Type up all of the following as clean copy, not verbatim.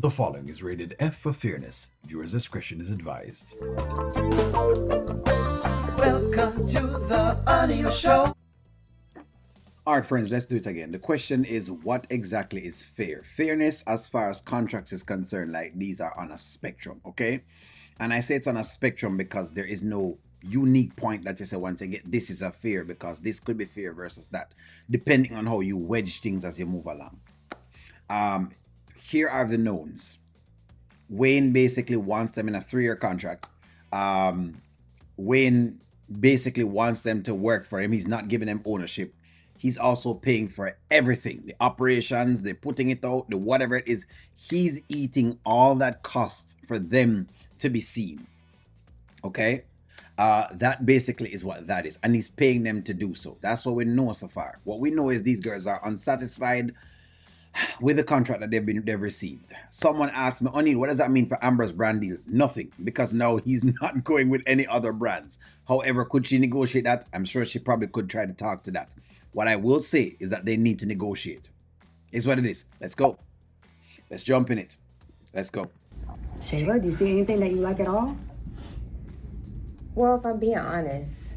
The following is rated F for fairness. Viewers' discretion is advised. Welcome to the audio show. All right, friends, let's do it again. The question is, what exactly is fair? Fairness, as far as contracts is concerned, like these are on a spectrum, okay? And I say it's on a spectrum because there is no unique point that you say once you get this is a fair, because this could be fair versus that, depending on how you wedge things as you move along. Here are the knowns. Wayne basically wants them in a 3-year contract. Wayne basically wants them to work for him. He's not giving them ownership. He's also paying for everything, the operations, the putting it out, the whatever it is. He's eating all that cost for them to be seen. Okay? That basically is what that is. And he's paying them to do so. That's what we know so far. What we know is these girls are unsatisfied with the contract that they've received. Someone asked me, O'Neill, what does that mean for Amber's brand deal? Nothing, because now he's not going with any other brands. However, could she negotiate that? I'm sure she probably could try to talk to that. What I will say is that they need to negotiate. Is what it is. Let's go. Let's jump in it. Let's go. Shayla, do you see anything that you like at all? Well, if I'm being honest,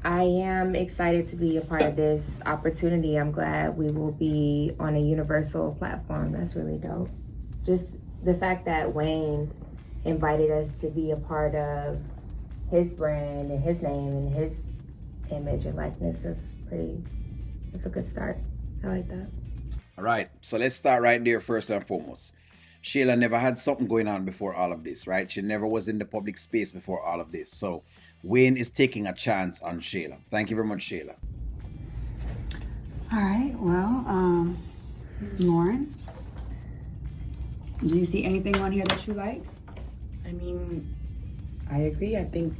I am excited to be a part of this opportunity. I'm glad we will be on a universal platform. That's really dope. Just the fact that Wayne invited us to be a part of his brand and his name and his image and likeness is it's a good start. I like that. All right. So let's start right there first and foremost. Shayla never had something going on before all of this, right? She never was in the public space before all of this. So Wayne is taking a chance on Shayla. Thank you very much, Shayla. All right, well, Lauren, do you see anything on here that you like? I mean, I agree. I think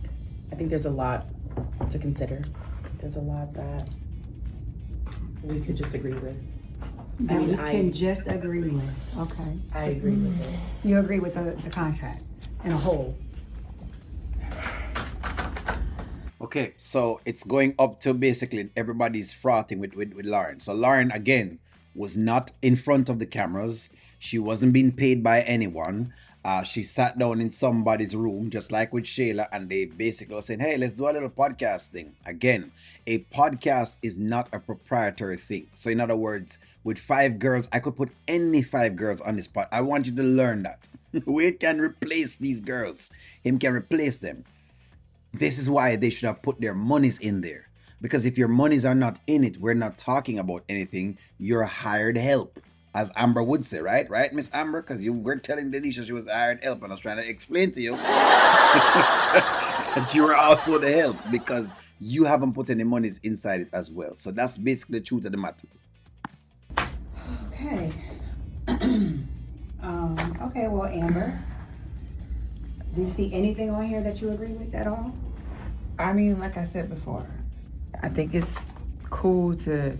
there's a lot to consider. There's a lot that we could just agree with. That we can just agree with. Okay. I agree with it. You agree with the contract in a whole? Okay, so it's going up to basically everybody's frothing with Lauren. So Lauren, again, was not in front of the cameras. She wasn't being paid by anyone. She sat down in somebody's room, just like with Shayla, and they basically were saying, hey, let's do a little podcast thing. Again, a podcast is not a proprietary thing. So in other words, with 5 girls, I could put any 5 girls on this pod. I want you to learn that. Wade can replace these girls. Him can replace them. This is why they should have put their monies in there. Because if your monies are not in it, we're not talking about anything. You're hired help. As Amber would say, right? Right, Miss Amber? Because you were telling Delicia she was hired help, and I was trying to explain to you that you were also the help because you haven't put any monies inside it as well. So that's basically the truth of the matter. Okay. Okay, well, Amber, do you see anything on here that you agree with at all? I mean, like I said before, I think it's cool to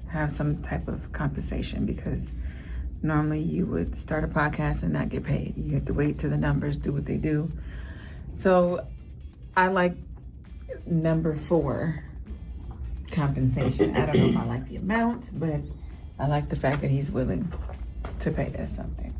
have some type of compensation because normally you would start a podcast and not get paid. You have to wait till the numbers do what they do. So I like number 4, compensation. I don't know if I like the amount, but I like the fact that he's willing to pay us something.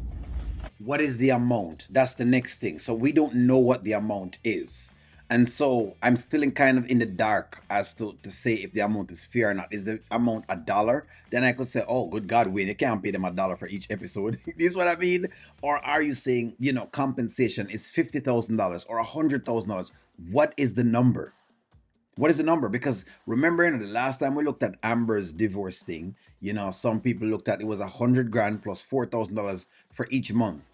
What is the amount? That's the next thing. So we don't know what the amount is. And so I'm still in the dark as to say if the amount is fair or not. Is the amount $1? Then I could say, oh, good God, Wayne, you can't pay them $1 for each episode. This is what I mean? Or are you saying, compensation is $50,000 or $100,000? What is the number? What is the number? Because remember, the last time we looked at Amber's divorce thing, some people looked at it was $100,000 plus $4,000 for each month.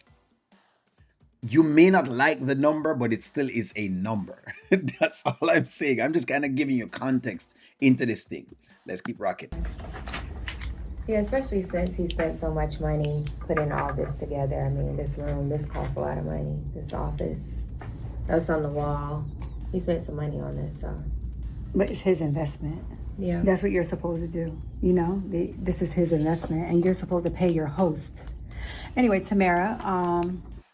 You may not like the number, but it still is a number. That's all I'm saying. I'm just kind of giving you context into this thing. Let's keep rocking. Yeah, especially since he spent so much money putting all this together. I mean, this room, this costs a lot of money. This office, that's on the wall. He spent some money on this, so. But it's his investment. Yeah. That's what you're supposed to do. This is his investment, and you're supposed to pay your host. Anyway, Tamara,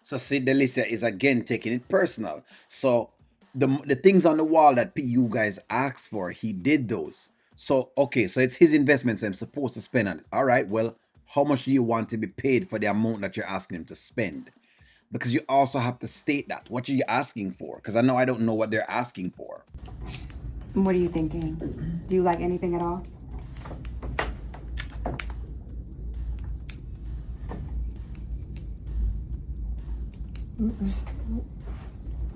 So see, Delicia is again taking it personal. So the things on the wall that you guys asked for, he did those. So, okay, so it's his investments I'm supposed to spend on it. All right, well, how much do you want to be paid for the amount that you're asking him to spend? Because you also have to state that. What are you asking for? Because I know I don't know what they're asking for. What are you thinking? Do you like anything at all?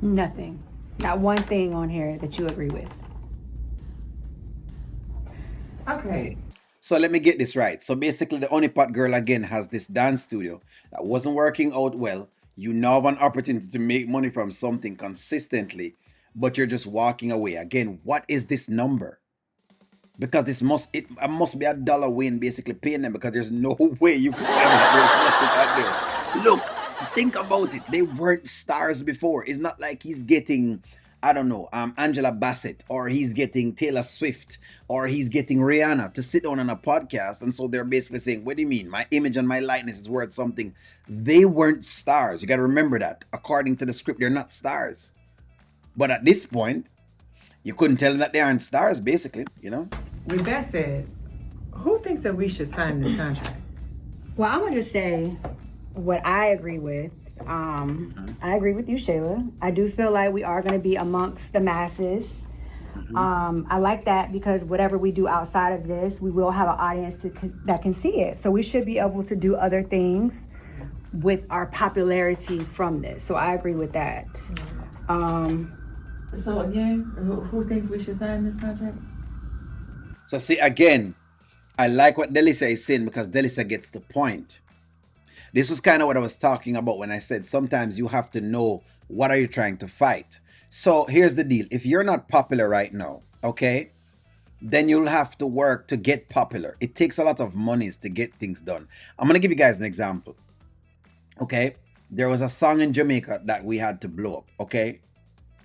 Nothing. Not one thing on here that you agree with. Okay. So let me get this right. So basically, the Honeypot Girl again has this dance studio that wasn't working out well. You now have an opportunity to make money from something consistently, but you're just walking away. Again, what is this number? Because it must be $1 win basically paying them, because there's no way you could ever. Look, think about it. They weren't stars before. It's not like he's getting, I don't know, Angela Bassett, or he's getting Taylor Swift, or he's getting Rihanna to sit down on a podcast. And so they're basically saying, what do you mean? My image and my likeness is worth something. They weren't stars. You got to remember that. According to the script, they're not stars. But at this point, you couldn't tell them that they aren't stars, basically, you know? With that said, who thinks that we should sign this contract? Well, I'm going to say what I agree with. I agree with you, Shayla. I do feel like we are going to be amongst the masses. I like that, because whatever we do outside of this, we will have an audience that can see it. So we should be able to do other things with our popularity from this. So I agree with that. So again, who thinks we should sign this contract? So see, again, I like what Delicia is saying, because Delicia gets the point. This was kind of what I was talking about when I said sometimes you have to know what are you trying to fight. So here's the deal. If you're not popular right now, okay, then you'll have to work to get popular. It takes a lot of monies to get things done. I'm going to give you guys an example. Okay, there was a song in Jamaica that we had to blow up, okay?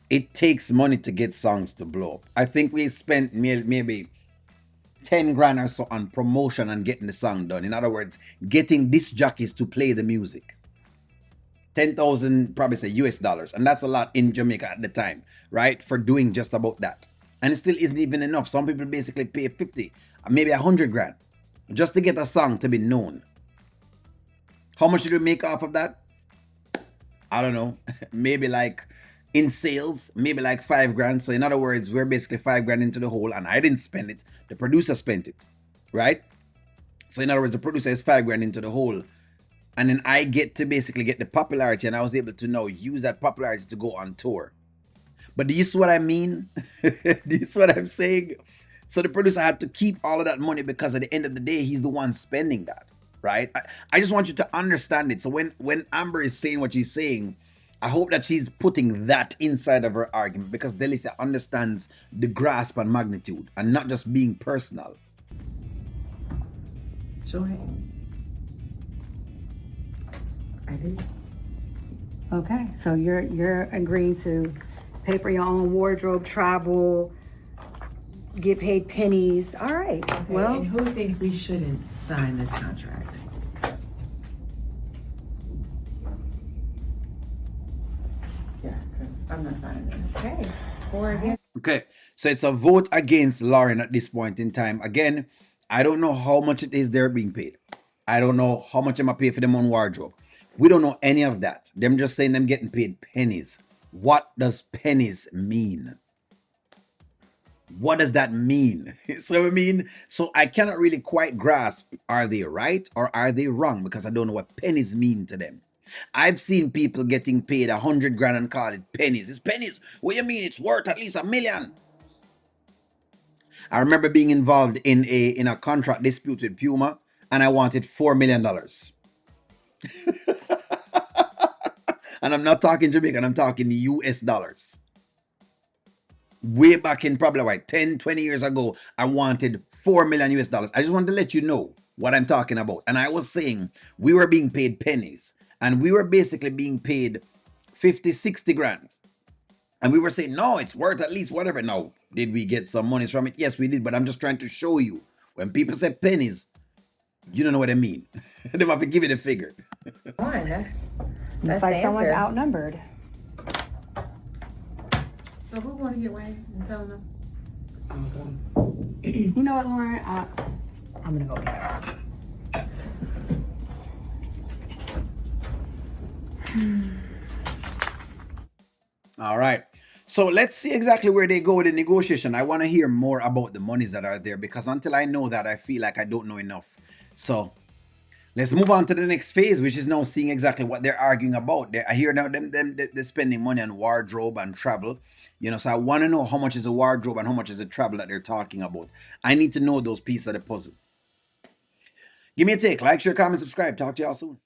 It takes money to get songs to blow up. I think we spent maybe 10 grand or so on promotion and getting the song done. In other words, getting disc jockeys to play the music. 10,000 probably say US dollars. And that's a lot in Jamaica at the time, right? For doing just about that. And it still isn't even enough. Some people basically pay 50, maybe 100 grand just to get a song to be known. How much did we make off of that? I don't know. Maybe like in sales, maybe like 5 grand. So in other words, we're basically 5 grand into the hole, and I didn't spend it. The producer spent it, right? So in other words, the producer is 5 grand into the hole. And then I get to basically get the popularity, and I was able to now use that popularity to go on tour. But do you see what I mean? Do you see what I'm saying? So the producer had to keep all of that money, because at the end of the day, he's the one spending that, right? I just want you to understand it. So when Amber is saying what she's saying, I hope that she's putting that inside of her argument, because Delicia understands the grasp and magnitude, and not just being personal. Sure. I do. Okay, so you're agreeing to pay for your own wardrobe, travel, get paid pennies. All right. Okay, Well, and who thinks we shouldn't sign this contract? Yeah, because I'm not signing this. Okay. Or again. Okay, so it's a vote against Lauren at this point in time. Again, I don't know how much it is they're being paid. I don't know how much I'm gonna pay for them on wardrobe. We don't know any of that. Them just saying them getting paid pennies. What does pennies mean? What does that mean? So I mean, so I cannot really quite grasp, are they right or are they wrong? Because I don't know what pennies mean to them. I've seen people getting paid 100 grand and call it pennies. It's pennies. What do you mean? It's worth at least $1 million. I remember being involved in a contract dispute with Puma, and I wanted $4 million. And I'm not talking Jamaican, I'm talking US dollars. Way back in probably like 10, 20 years ago, I wanted $4 million US dollars. I just wanted to let you know what I'm talking about. And I was saying we were being paid pennies, and we were basically being paid 50, 60 grand. And we were saying, no, it's worth at least whatever. Now, did we get some monies from it? Yes, we did. But I'm just trying to show you, when people say pennies, you don't know what I mean. They have to give you the figure. That's looks the like someone's answer. outnumbered. So who want to get Wayne and tell them? You know what, Lauren? I'm gonna go get her. All right. So let's see exactly where they go with the negotiation. I want to hear more about the monies that are there because until I know that, I feel like I don't know enough. So let's move on to the next phase, which is now seeing exactly what they're arguing about. I hear now they're spending money on wardrobe and travel. So I want to know how much is a wardrobe and how much is the travel that they're talking about. I need to know those pieces of the puzzle. Give me a take. Like, share, comment, subscribe. Talk to y'all soon.